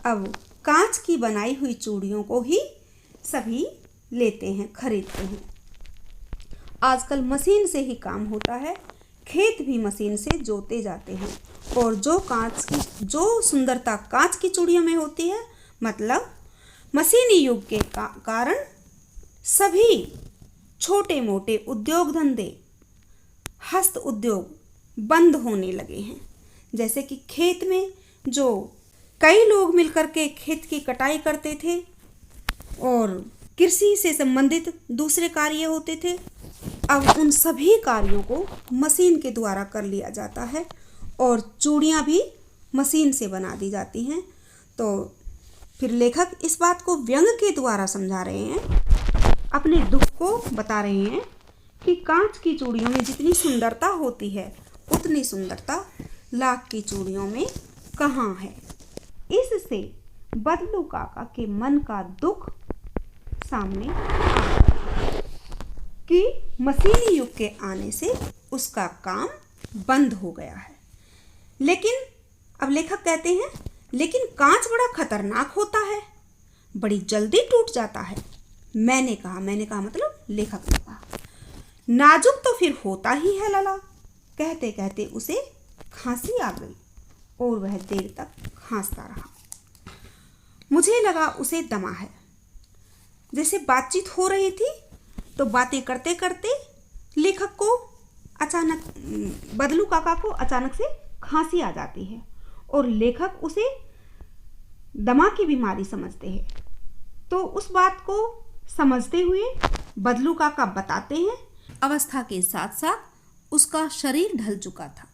[SPEAKER 2] अब कांच की बनाई हुई चूड़ियों को ही सभी लेते हैं, खरीदते हैं। आजकल मशीन से ही काम होता है, खेत भी मशीन से जोते जाते हैं और जो सुंदरता कांच की चूड़ियों में होती है, मतलब मशीनी युग के कारण सभी छोटे मोटे उद्योग धंधे, हस्त उद्योग बंद होने लगे हैं। जैसे कि खेत में जो कई लोग मिलकर के खेत की कटाई करते थे और कृषि से संबंधित दूसरे कार्य होते थे, अब उन सभी कार्यों को मशीन के द्वारा कर लिया जाता है और चूड़ियाँ भी मशीन से बना दी जाती हैं। तो फिर लेखक इस बात को व्यंग के द्वारा समझा रहे हैं, अपने दुख को बता रहे हैं कि कांच की चूड़ियों में जितनी सुंदरता होती है उतनी सुंदरता लाख की चूड़ियों में कहाँ है। इससे बदलू काका के मन का दुख
[SPEAKER 1] सामने आ गया कि मशीनी युग के आने से उसका काम बंद हो गया है। लेकिन अब लेखक कहते हैं, लेकिन कांच बड़ा खतरनाक होता है, बड़ी जल्दी टूट जाता है। मैंने कहा मतलब लेखक ने कहा, नाजुक तो फिर होता ही है लला। कहते कहते उसे खांसी आ गई और वह देर तक खांसता रहा। मुझे लगा उसे दमा है। जैसे बातचीत हो रही थी तो बातें करते करते लेखक को अचानक, बदलू काका को अचानक से खांसी आ जाती है और लेखक उसे दमा की बीमारी समझते हैं। तो उस बात को समझते हुए बदलू काका बताते हैं, अवस्था के साथ साथ उसका शरीर ढल चुका था।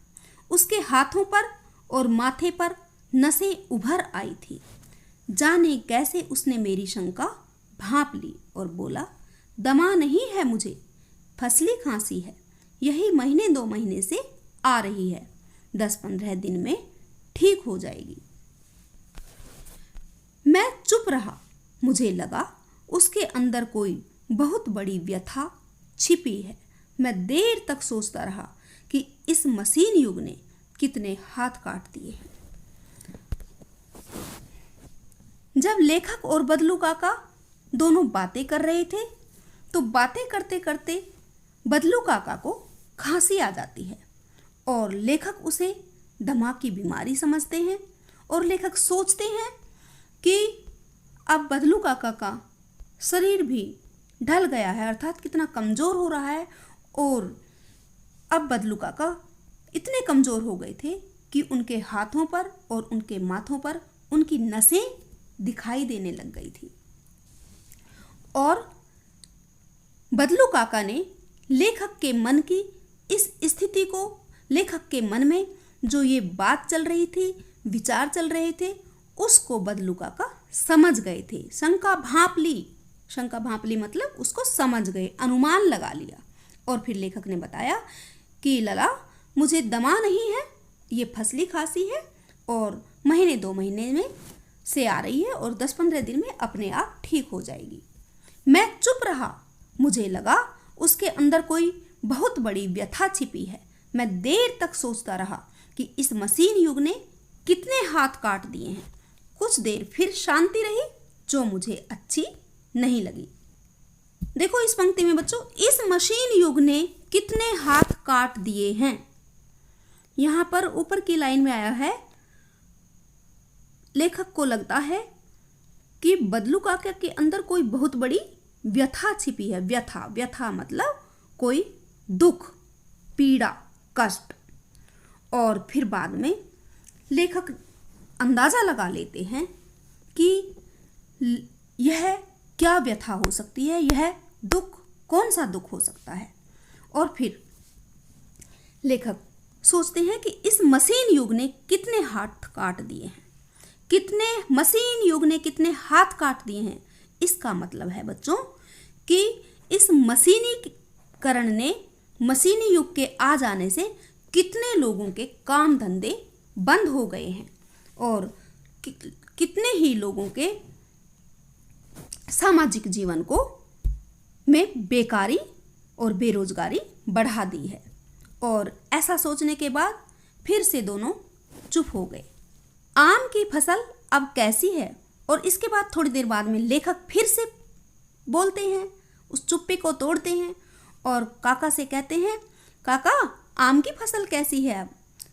[SPEAKER 1] उसके हाथों पर और माथे पर नसें उभर आई थी। जाने कैसे उसने मेरी शंका भांप ली और बोला, दमा नहीं है मुझे, फसली खांसी है। यही महीने 2 महीने से आ रही है, 10-15 दिन में ठीक हो जाएगी। मैं चुप रहा। मुझे लगा उसके अंदर कोई बहुत बड़ी व्यथा छिपी है। मैं देर तक सोचता रहा कि इस मशीन युग ने कितने हाथ काट दिए हैं। जब लेखक और बदलू काका दोनों बातें कर रहे थे तो बातें करते करते बदलू काका को खांसी आ जाती है और लेखक उसे दमा की बीमारी समझते हैं और लेखक सोचते हैं कि अब बदलू काका का शरीर भी ढल गया है, अर्थात कितना कमज़ोर हो रहा है। और अब बदलू काका इतने कमज़ोर हो गए थे कि उनके हाथों पर और उनके माथों पर उनकी नसें दिखाई देने लग गई थी। और बदलू काका ने लेखक के मन की इस स्थिति को, लेखक के मन में जो ये बात चल रही थी, विचार चल रहे थे, उसको बदलू काका समझ गए थे। शंका भांप ली मतलब उसको समझ गए, अनुमान लगा लिया। और फिर लेखक ने बताया कि लला, मुझे दमा नहीं है, ये फसली खांसी है और महीने 2 महीने में से आ रही है और 10-15 दिन में अपने आप ठीक हो जाएगी। मैं चुप रहा। मुझे लगा उसके अंदर कोई बहुत बड़ी व्यथा छिपी है। मैं देर तक सोचता रहा कि इस मशीन युग ने कितने हाथ काट दिए हैं। कुछ देर फिर शांति रही जो मुझे अच्छी नहीं लगी। देखो इस पंक्ति में बच्चों, इस मशीन युग ने कितने हाथ काट दिए हैं। यहाँ पर ऊपर की लाइन में आया है, लेखक को लगता है कि बदलू काका के अंदर कोई बहुत बड़ी व्यथा छिपी है। व्यथा मतलब कोई दुख, पीड़ा, कष्ट। और फिर बाद में लेखक अंदाजा लगा लेते हैं कि यह क्या व्यथा हो सकती है, यह दुख कौन सा दुख हो सकता है। और फिर लेखक सोचते हैं कि इस मशीन युग ने कितने हाथ काट दिए हैं, मशीन युग ने कितने हाथ काट दिए हैं। इसका मतलब है बच्चों कि इस मशीनीकरण ने, मशीनी युग के आ जाने से कितने लोगों के काम धंधे बंद हो गए हैं और कितने ही लोगों के सामाजिक जीवन को में बेकारी और बेरोजगारी बढ़ा दी है। और ऐसा सोचने के बाद फिर से दोनों चुप हो गए। आम की फसल अब कैसी है? और इसके बाद थोड़ी देर बाद में लेखक फिर से बोलते हैं, उस चुप्पी को तोड़ते हैं और काका से कहते हैं, काका आम की फसल कैसी है अब?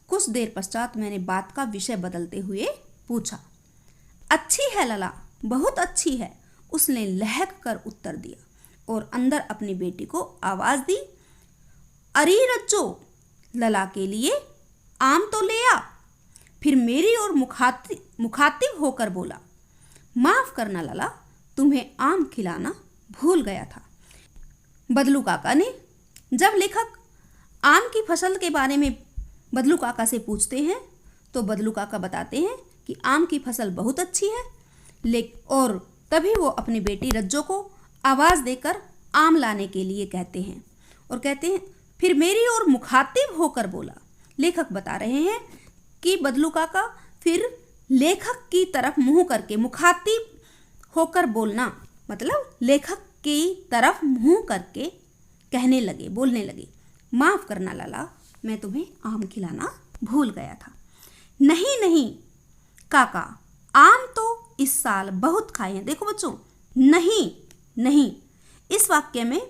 [SPEAKER 1] कुछ देर पश्चात मैंने बात का विषय बदलते हुए पूछा। अच्छी है लला, बहुत अच्छी है, उसने लहक कर उत्तर दिया और अंदर अपनी बेटी को आवाज दी, अरे रज्जो, लला के लिए आम तो ले आ। फिर मेरी ओर मुखातिब होकर बोला, माफ करना लला, तुम्हें आम खिलाना भूल गया था। बदलू काका ने, जब लेखक आम की फसल के बारे में बदलू काका से पूछते हैं तो बदलू काका बताते हैं कि आम की फसल बहुत अच्छी है। और तभी वो अपनी बेटी रज्जो को आवाज़ देकर आम लाने के लिए कहते हैं और कहते हैं, फिर मेरी ओर मुखातिब होकर बोला। लेखक बता रहे हैं कि बदलू काका फिर लेखक की तरफ मुंह करके मुखातिब होकर बोलना
[SPEAKER 2] मतलब लेखक की तरफ मुंह करके कहने लगे, बोलने लगे, माफ करना लाला, मैं तुम्हें आम खिलाना भूल गया था। नहीं नहीं काका, आम तो इस साल बहुत खाए हैं। देखो बच्चों, नहीं नहीं, इस वाक्य में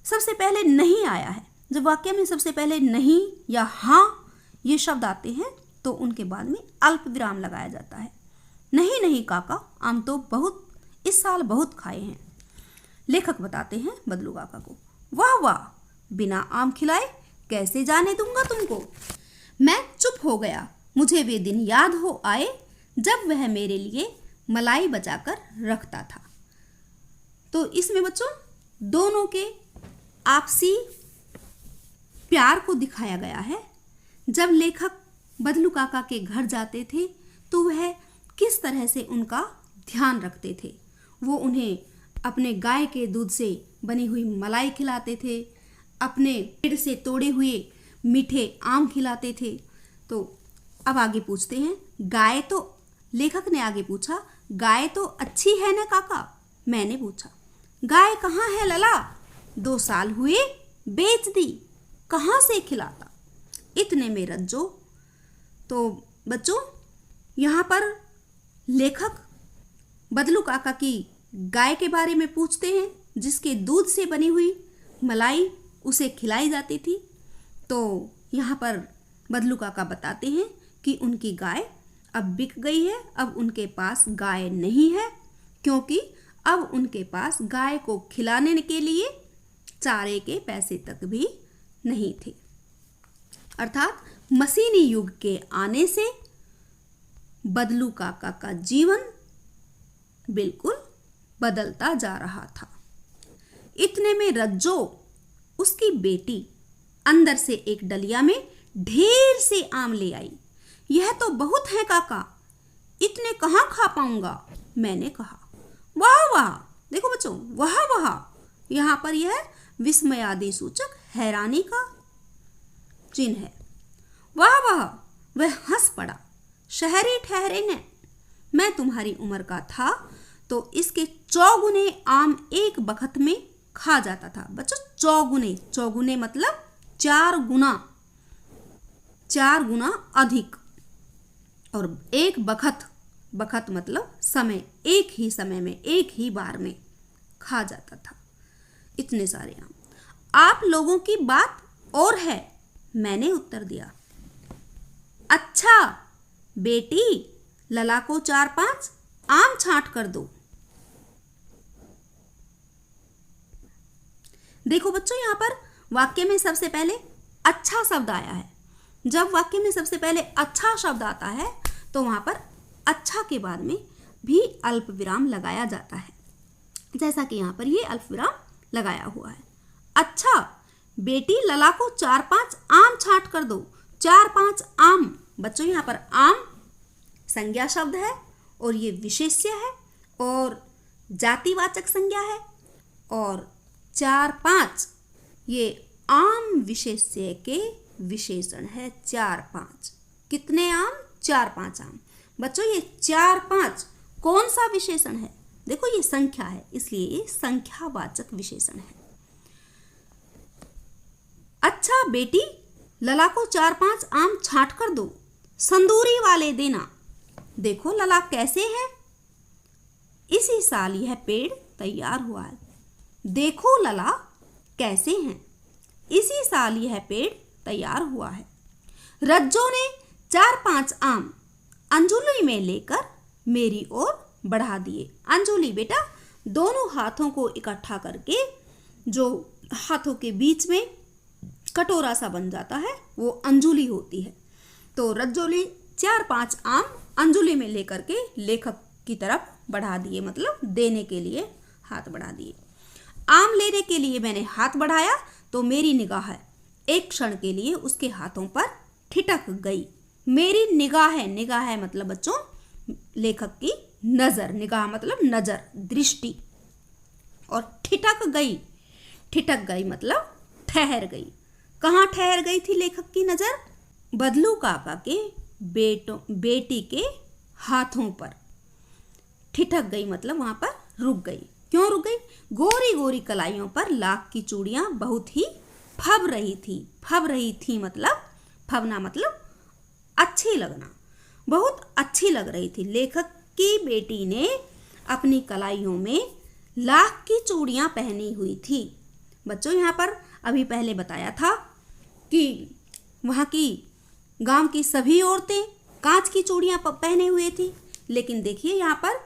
[SPEAKER 2] सबसे पहले नहीं आया है। जब वाक्य में सबसे पहले नहीं या हाँ ये शब्द आते हैं तो उनके बाद में अल्प विराम लगाया जाता है। नहीं नहीं काका, आम तो बहुत इस साल बहुत खाए हैं। लेखक बताते हैं बदलू काका को, वाह वाह, बिना आम खिलाए कैसे जाने दूंगा तुमको। मैं चुप हो गया। मुझे वे दिन याद हो आए जब वह मेरे लिए मलाई बचाकर रखता था। तो इसमें बच्चों दोनों के आपसी प्यार को दिखाया गया है। जब लेखक बदलू काका के घर जाते थे तो वह किस तरह से उनका ध्यान रखते थे। वो उन्हें अपने गाय के दूध से बनी हुई मलाई खिलाते थे, अपने पेड़ से तोड़े हुए मीठे आम खिलाते थे। तो अब आगे पूछते हैं, गाय तो, लेखक ने आगे पूछा, गाय तो अच्छी है ना काका। मैंने पूछा, गाय कहाँ है लला, 2 साल हुए बेच दी, कहाँ से खिलाता। इतने में रज्जो। तो बच्चों यहाँ पर लेखक बदलू काका की गाय के बारे में पूछते हैं जिसके दूध से बनी हुई मलाई उसे खिलाई जाती थी। तो यहाँ पर बदलू काका बताते हैं कि उनकी गाय अब बिक गई है, अब उनके पास गाय नहीं है, क्योंकि अब उनके पास गाय को खिलाने के लिए चारे के पैसे तक भी नहीं थे। अर्थात मशीनी युग के आने से बदलू काका का जीवन बिल्कुल बदलता जा रहा था। इतने में रज्जो, उसकी बेटी, अंदर से एक डलिया में ढेर से आम ले आई। यह तो बहुत है काका, इतने कहाँ खा पाऊंगा। मैंने कहा, वाह वाह, देखो बच्चों, वाह वाह, यहाँ पर यह विस्मयादि सूचक हैरानी का चिन्ह है। वाह वाह, वह हंस पड़ा। शहरी ठहरे ने, मैं तुम्हारी उम्र का था तो इसके 4 गुने आम एक बखत में खा जाता था। बच्चों 4 गुने, 4 गुने मतलब 4 गुना, 4 गुना अधिक। और एक बखत, बखत मतलब समय, एक ही समय में, एक ही बार में खा जाता था इतने सारे आम। आप लोगों की बात और है, मैंने उत्तर दिया। अच्छा बेटी, लला को 4-5 आम छांट कर दो। देखो बच्चों, यहाँ पर वाक्य में सबसे पहले अच्छा शब्द आया है। जब वाक्य में सबसे पहले अच्छा शब्द आता है तो वहां पर अच्छा के बाद में भी अल्प विराम लगाया जाता है, जैसा कि यहाँ पर ये अल्प विराम लगाया हुआ है। अच्छा बेटी, लला को 4-5 आम छांट कर दो। 4-5 आम, बच्चों यहाँ पर आम संज्ञा शब्द है और ये विशेष्य है और जातिवाचक संज्ञा है, और 4-5 ये आम विशेष्य के विशेषण है। 4-5 कितने आम? 4-5 आम। बच्चों ये 4-5 कौन सा विशेषण है? देखो ये संख्या है, इसलिए ये संख्यावाचक विशेषण है। अच्छा बेटी, लला को 4-5 आम छांट कर दो, संदूरी वाले देना। देखो लला कैसे है, इसी साल यह पेड़ तैयार हुआ है। देखो लला कैसे हैं, इसी साल यह पेड़ तैयार हुआ है। रज्जो ने 4-5 आम अंजुली में लेकर मेरी ओर बढ़ा दिए। अंजुली बेटा दोनों हाथों को इकट्ठा करके जो हाथों के बीच में कटोरा सा बन जाता है वो अंजुली होती है। तो रज्जो ने 4-5 आम अंजुली में लेकर के लेखक की तरफ बढ़ा दिए, मतलब देने के लिए हाथ बढ़ा दिए। आम लेने के लिए मैंने हाथ बढ़ाया तो मेरी निगाह एक क्षण के लिए उसके हाथों पर ठिठक गई। मेरी निगाह है मतलब बच्चों लेखक की नजर, निगाह मतलब नजर, दृष्टि। और ठिठक गई मतलब ठहर गई। कहाँ ठहर गई थी लेखक की नजर? बदलू काका के बेटी के हाथों पर ठिठक गई मतलब वहां पर रुक गई। क्यों रुक गई? गोरी गोरी कलाइयों पर लाख की चूड़ियां बहुत ही फब रही थी। फब रही थी मतलब, फबना मतलब अच्छी लगना, बहुत अच्छी लग रही थी। लेखक की बेटी ने अपनी कलाइयों में लाख की चूड़ियां पहनी हुई थी। बच्चों, यहाँ पर अभी पहले बताया था कि वहाँ की गांव की सभी औरतें कांच की चूड़ियां पहने हुए थी, लेकिन देखिए यहाँ पर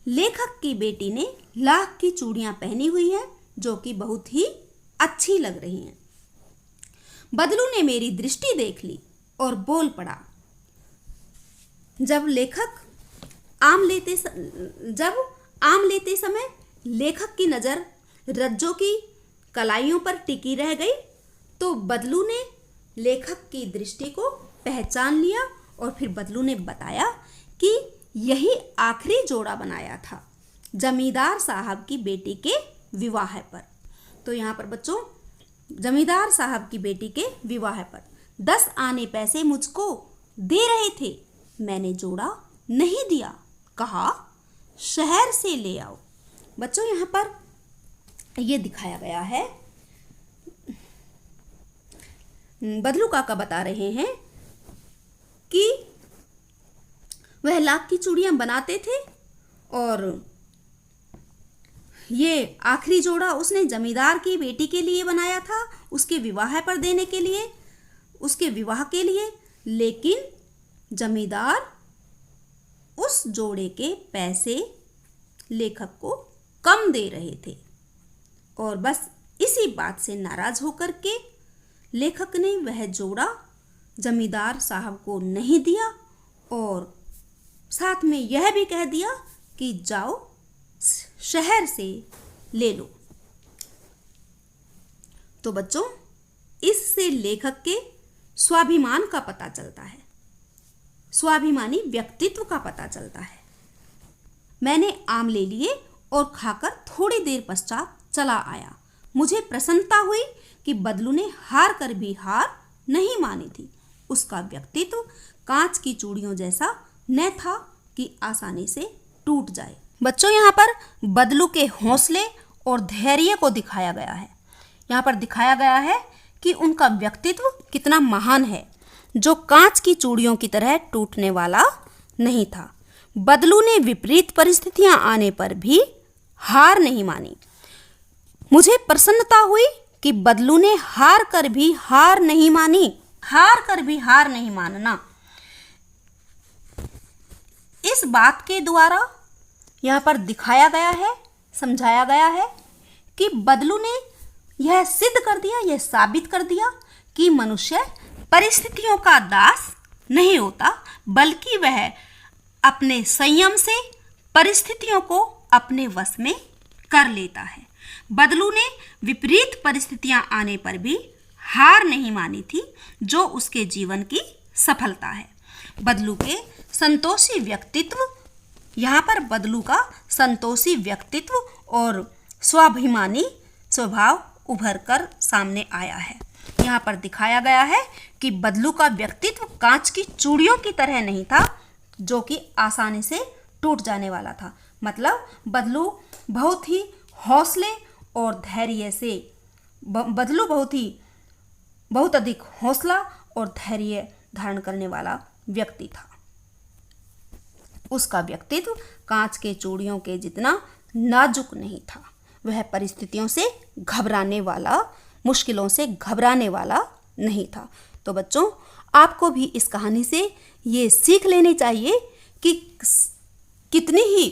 [SPEAKER 2] लेखक की बेटी ने लाख की चूड़ियां पहनी हुई है जो कि बहुत ही अच्छी लग रही हैं। बदलू ने मेरी दृष्टि देख ली और बोल पड़ा। जब आम लेते समय लेखक की नज़र रज्जों की कलाइयों पर टिकी रह गई तो बदलू ने लेखक की दृष्टि को पहचान लिया और फिर बदलू ने बताया कि यही आखिरी जोड़ा बनाया था जमींदार साहब की बेटी के विवाह पर। तो यहाँ पर बच्चों, जमींदार साहब की बेटी के विवाह पर 10 आने पैसे मुझको दे रहे थे। मैंने जोड़ा नहीं दिया, कहा शहर से ले आओ। बच्चों, यहाँ पर यह दिखाया गया है, बदलू काका बता रहे हैं कि वह लाख की चूड़ियां बनाते थे और ये आखिरी जोड़ा उसने जमींदार की बेटी के लिए बनाया था, उसके विवाह पर देने के लिए, उसके विवाह के लिए। लेकिन जमींदार उस जोड़े के पैसे लेखक को कम दे रहे थे और बस इसी बात से नाराज होकर के लेखक ने वह जोड़ा जमींदार साहब को नहीं दिया और साथ में यह भी कह दिया कि जाओ शहर से ले लो। तो बच्चों, इससे लेखक के स्वाभिमान का पता चलता है, स्वाभिमानी व्यक्तित्व का पता चलता है। मैंने आम ले लिए और खाकर थोड़ी देर पश्चात चला आया। मुझे प्रसन्नता हुई कि बदलू ने हार कर भी हार नहीं मानी थी। उसका व्यक्तित्व कांच की चूड़ियों जैसा न था कि आसानी से टूट जाए। बच्चों, यहाँ पर बदलू के हौसले और धैर्य को दिखाया गया है। यहाँ पर दिखाया गया है कि उनका व्यक्तित्व कितना महान है, जो कांच की चूड़ियों की तरह टूटने वाला नहीं था। बदलू ने विपरीत परिस्थितियां आने पर भी हार नहीं मानी। मुझे प्रसन्नता हुई कि बदलू ने हार कर भी हार नहीं मानी। हार कर भी हार नहीं मानना, इस बात के द्वारा यहाँ पर दिखाया गया है, समझाया गया है कि बदलू ने यह सिद्ध कर दिया, यह साबित कर दिया कि मनुष्य परिस्थितियों का दास नहीं होता, बल्कि वह अपने संयम से परिस्थितियों को अपने वश में कर लेता है। बदलू ने विपरीत परिस्थितियां आने पर भी हार नहीं मानी थी, जो उसके जीवन की सफलता है। बदलू के संतोषी व्यक्तित्व, यहाँ पर बदलू का संतोषी व्यक्तित्व और स्वाभिमानी स्वभाव उभर कर सामने आया है। यहाँ पर दिखाया गया है कि बदलू का व्यक्तित्व कांच की चूड़ियों की तरह नहीं था, जो कि आसानी से टूट जाने वाला था। मतलब बदलू बहुत ही हौसले और धैर्य से, बदलू बहुत अधिक हौसला और धैर्य धारण करने वाला व्यक्ति था। उसका व्यक्तित्व कांच के चूड़ियों के जितना नाजुक नहीं था। वह परिस्थितियों से घबराने वाला, मुश्किलों से घबराने वाला नहीं था। तो बच्चों, आपको भी इस कहानी से ये सीख लेनी चाहिए कि कितनी ही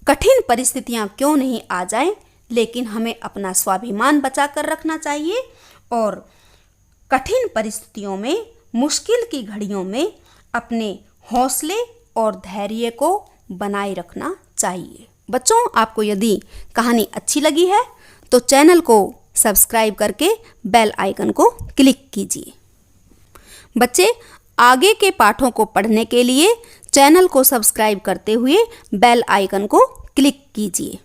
[SPEAKER 2] कठिन परिस्थितियां क्यों नहीं आ जाएं, लेकिन हमें अपना स्वाभिमान बचा कर रखना चाहिए और कठिन परिस्थितियों में, मुश्किल की घड़ियों में अपने हौसले और धैर्य को बनाए रखना चाहिए। बच्चों, आपको यदि कहानी अच्छी लगी है तो चैनल को सब्सक्राइब करके बेल आइकन को क्लिक कीजिए। बच्चे, आगे के पाठों को पढ़ने के लिए चैनल को सब्सक्राइब करते हुए बेल आइकन को क्लिक कीजिए।